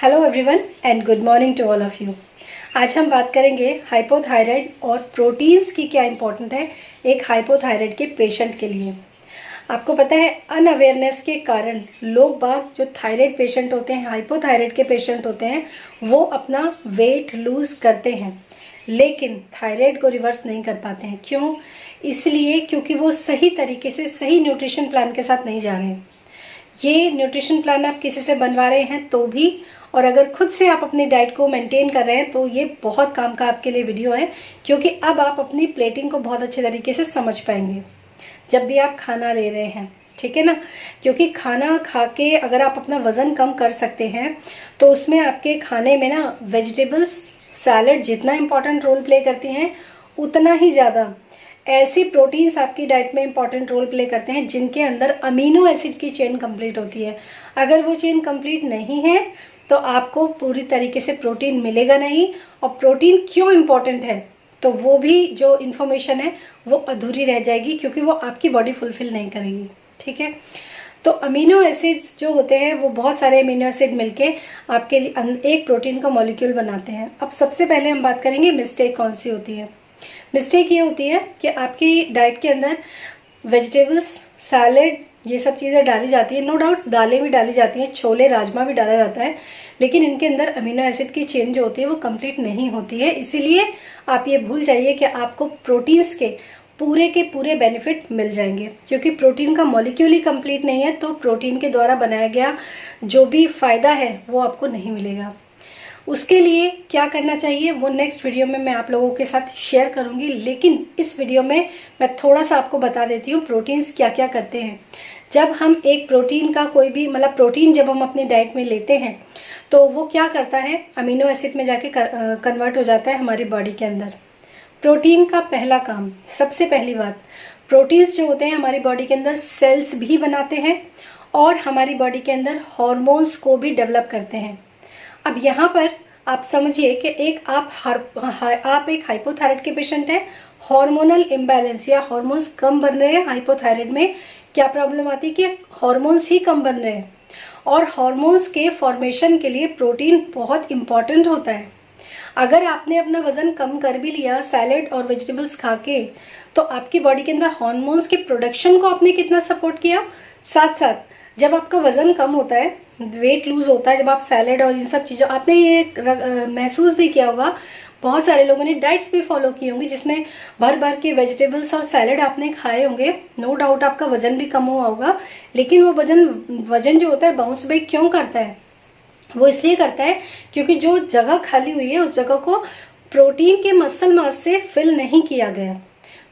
Hello everyone and good morning to all of you. आज हम बात करेंगे हाइपोथायराइड और प्रोटीन्स की क्या इंपॉर्टेंट है एक हाइपोथायराइड के पेशेंट के लिए। आपको पता है अनअवेयरनेस के कारण लोग बाग जो थायराइड पेशेंट होते हैं, हाइपोथायराइड के पेशेंट होते हैं, वो अपना वेट लूज करते हैं लेकिन थायराइड को रिवर्स नहीं कर पाते हैं। क्यों? इसलिए क्योंकि वो सही तरीके से सही न्यूट्रिशन प्लान के साथ नहीं जा रहे हैं। ये न्यूट्रिशन प्लान आप किसी से बनवा रहे हैं तो भी, और अगर खुद से आप अपनी डाइट को मेंटेन कर रहे हैं तो ये बहुत काम का आपके लिए वीडियो है, क्योंकि अब आप अपनी प्लेटिंग को बहुत अच्छे तरीके से समझ पाएंगे जब भी आप खाना ले रहे हैं। ठीक है ना? क्योंकि खाना खा के अगर आप अपना वजन कम कर सकते हैं तो उसमें आपके खाने में ना वेजिटेबल्स, सैलड जितना इंपॉर्टेंट रोल प्ले करती हैं उतना ही ज़्यादा ऐसी प्रोटीन्स आपकी डाइट में इंपॉर्टेंट रोल प्ले करते हैं जिनके अंदर अमीनो एसिड की चेन कंप्लीट होती है। अगर वो चेन कंप्लीट नहीं है तो आपको पूरी तरीके से प्रोटीन मिलेगा नहीं। और प्रोटीन क्यों इम्पॉर्टेंट है तो वो भी जो इन्फॉर्मेशन है वो अधूरी रह जाएगी, क्योंकि वो आपकी बॉडी फुलफिल नहीं करेगी। ठीक है? तो अमीनो एसिड्स जो होते हैं वो बहुत सारे अमीनो एसिड मिलके आपके लिए एक प्रोटीन का मॉलिक्यूल बनाते हैं। अब सबसे पहले हम बात करेंगे मिस्टेक कौन सी होती है। मिस्टेक ये होती है कि आपकी डाइट के अंदर वेजिटेबल्स, सैलेड, ये सब चीज़ें डाली जाती है। नो डाउट दालें भी डाली जाती हैं, छोले, राजमा भी डाला जाता है, लेकिन इनके अंदर अमीनो एसिड की चेन जो होती है वो कंप्लीट नहीं होती है। इसीलिए आप ये भूल जाइए कि आपको प्रोटीन्स के पूरे बेनिफिट मिल जाएंगे, क्योंकि प्रोटीन का मॉलिक्यूल ही कंप्लीट नहीं है तो प्रोटीन के द्वारा बनाया गया जो भी फायदा है वो आपको नहीं मिलेगा। उसके लिए क्या करना चाहिए वो नेक्स्ट वीडियो में मैं आप लोगों के साथ शेयर करूंगी, लेकिन इस वीडियो में मैं थोड़ा सा आपको बता देती हूँ प्रोटीन्स क्या क्या करते हैं। जब हम एक प्रोटीन का कोई भी प्रोटीन जब हम अपनी डाइट में लेते हैं तो वो क्या करता है, अमीनो एसिड में जाके कन्वर्ट हो जाता है हमारी बॉडी के अंदर। प्रोटीन का पहला काम, सबसे पहली बात, प्रोटीन्स जो होते हैं हमारी बॉडी के अंदर सेल्स भी बनाते हैं और हमारी बॉडी के अंदर हॉर्मोन्स को भी डेवलप करते हैं। अब यहाँ पर आप समझिए कि आप एक हाइपोथायराइड के पेशेंट हैं, हार्मोनल इम्बैलेंस या हार्मोन्स कम बन रहे हैं। हाइपोथायराइड में क्या प्रॉब्लम आती है कि हार्मोन्स ही कम बन रहे हैं, और हार्मोन्स के फॉर्मेशन के लिए प्रोटीन बहुत इंपॉर्टेंट होता है। अगर आपने अपना वजन कम कर भी लिया सैलेड और वेजिटेबल्स खा के, तो आपकी बॉडी के अंदर हार्मोन्स के प्रोडक्शन को आपने कितना सपोर्ट किया। साथ साथ जब आपका वजन कम होता है, वेट लूज होता है, जब आप सैलेड और इन सब चीज़ों, आपने ये महसूस भी किया होगा, बहुत सारे लोगों ने डाइट्स भी फॉलो की होंगी जिसमें भर भर के वेजिटेबल्स और सैलेड आपने खाए होंगे। नो डाउट आपका वजन भी कम हुआ होगा, लेकिन वो वजन जो होता है बाउंस बैक क्यों करता है? वो इसलिए करता है क्योंकि जो जगह खाली हुई है उस जगह को प्रोटीन के मसल मास से फिल नहीं किया गया।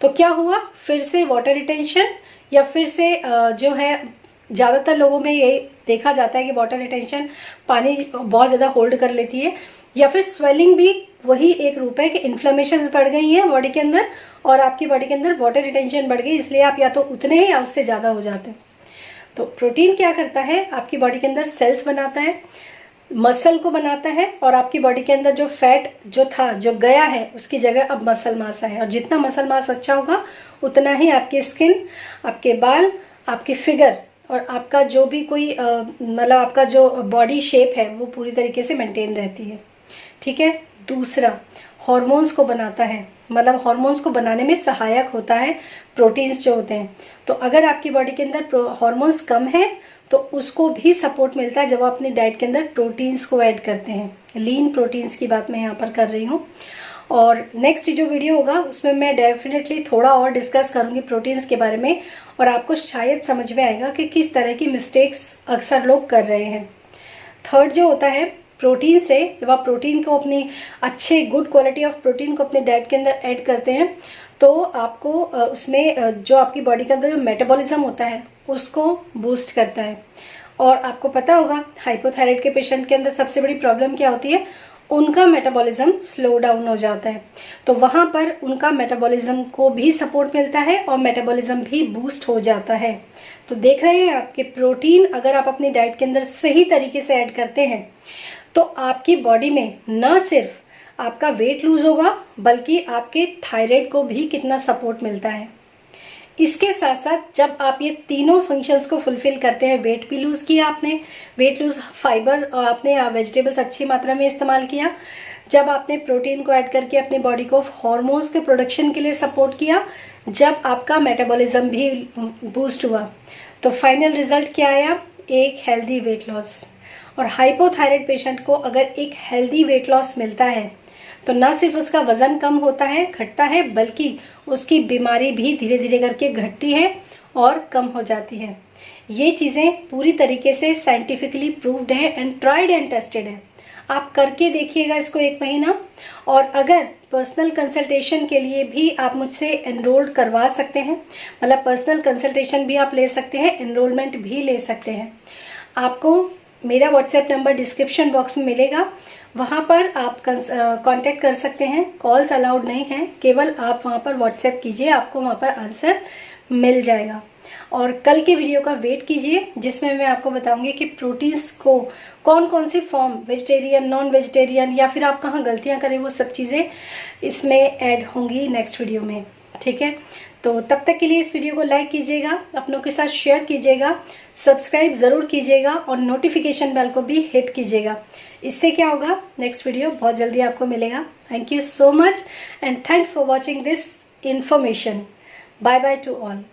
तो क्या हुआ, फिर से वाटर रिटेंशन, या फिर से जो है ज़्यादातर लोगों में ये देखा जाता है कि वाटर रिटेंशन, पानी बहुत ज़्यादा होल्ड कर लेती है, या फिर स्वेलिंग भी वही एक रूप है कि इन्फ्लेमेशन बढ़ गई है बॉडी के अंदर और आपकी बॉडी के अंदर वाटर रिटेंशन बढ़ गई, इसलिए आप या तो उतने हैं या उससे ज़्यादा हो जाते हैं। तो प्रोटीन क्या करता है, आपकी बॉडी के अंदर सेल्स बनाता है, मसल को बनाता है, और आपकी बॉडी के अंदर जो फैट जो था जो गया है उसकी जगह अब मसल मास है, और जितना मसल मास अच्छा होगा उतना ही आपकी स्किन, आपके बाल, आपकी फिगर और आपका जो भी कोई आपका जो बॉडी शेप है वो पूरी तरीके से मेंटेन रहती है। ठीक है? दूसरा, हॉर्मोन्स को बनाता है, हॉर्मोन्स को बनाने में सहायक होता है प्रोटीन्स जो होते हैं। तो अगर आपकी बॉडी के अंदर हॉर्मोन्स कम है तो उसको भी सपोर्ट मिलता है जब आप अपनी डाइट के अंदर प्रोटीन्स को ऐड करते हैं। लीन प्रोटीन्स की बात मैं यहाँ पर कर रही हूँ, और नेक्स्ट जो वीडियो होगा उसमें मैं डेफिनेटली थोड़ा और डिस्कस करूँगी प्रोटीन्स के बारे में, और आपको शायद समझ में आएगा कि किस तरह की मिस्टेक्स अक्सर लोग कर रहे हैं। थर्ड जो होता है, प्रोटीन से जब आप प्रोटीन को अपनी अच्छे गुड क्वालिटी ऑफ प्रोटीन को अपने डाइट के अंदर ऐड करते हैं तो आपको उसमें जो आपकी बॉडी के अंदर जो मेटाबॉलिज्म होता है उसको बूस्ट करता है। और आपको पता होगा हाइपोथायराइड के पेशेंट के अंदर सबसे बड़ी प्रॉब्लम क्या होती है, उनका मेटाबॉलिज्म स्लो डाउन हो जाता है। तो वहाँ पर उनका मेटाबॉलिज्म को भी सपोर्ट मिलता है और मेटाबॉलिज्म भी बूस्ट हो जाता है। तो देख रहे हैं आपके प्रोटीन अगर आप अपनी डाइट के अंदर सही तरीके से ऐड करते हैं तो आपकी बॉडी में न सिर्फ आपका वेट लूज होगा बल्कि आपके थायराइड को भी कितना सपोर्ट मिलता है। इसके साथ साथ जब आप ये तीनों फंक्शंस को फुलफिल करते हैं, वेट भी लूज़ किया आपने, वेट लूज़ फाइबर और आपने वेजिटेबल्स अच्छी मात्रा में इस्तेमाल किया, जब आपने प्रोटीन को ऐड करके अपनी बॉडी को हार्मोन्स के प्रोडक्शन के लिए सपोर्ट किया, जब आपका मेटाबॉलिज्म भी बूस्ट हुआ, तो फाइनल रिजल्ट क्या आया? एक हेल्दी वेट लॉस। और हाइपोथायराइड पेशेंट को अगर एक हेल्दी वेट लॉस मिलता है तो ना सिर्फ उसका वजन कम होता है, घटता है, बल्कि उसकी बीमारी भी धीरे धीरे करके घटती है और कम हो जाती है। ये चीज़ें पूरी तरीके से साइंटिफिकली प्रूव्ड है एंड ट्राइड एंड टेस्टेड है। आप करके देखिएगा इसको 1 महीना, और अगर पर्सनल कंसल्टेशन के लिए भी आप मुझसे एनरोल्ड करवा सकते हैं, मतलब पर्सनल कंसल्टेशन भी आप ले सकते हैं, एनरोलमेंट भी ले सकते हैं। आपको मेरा व्हाट्सएप नंबर डिस्क्रिप्शन बॉक्स में मिलेगा, वहाँ पर आप कांटेक्ट कर सकते हैं। कॉल्स अलाउड नहीं हैं, केवल आप वहाँ पर व्हाट्सएप कीजिए, आपको वहाँ पर आंसर मिल जाएगा। और कल के वीडियो का वेट कीजिए, जिसमें मैं आपको बताऊंगी कि प्रोटीन्स को कौन कौन सी फॉर्म, वेजिटेरियन, नॉन वेजिटेरियन, या फिर आप कहाँ गलतियाँ करें, वो सब चीज़ें इसमें ऐड होंगी नेक्स्ट वीडियो में। ठीक है, तो तब तक के लिए इस वीडियो को लाइक कीजिएगा, अपनों के साथ शेयर कीजिएगा, सब्सक्राइब ज़रूर कीजिएगा और नोटिफिकेशन बेल को भी हिट कीजिएगा। इससे क्या होगा, नेक्स्ट वीडियो बहुत जल्दी आपको मिलेगा। Thank you so much and thanks for watching this information. Bye bye to all.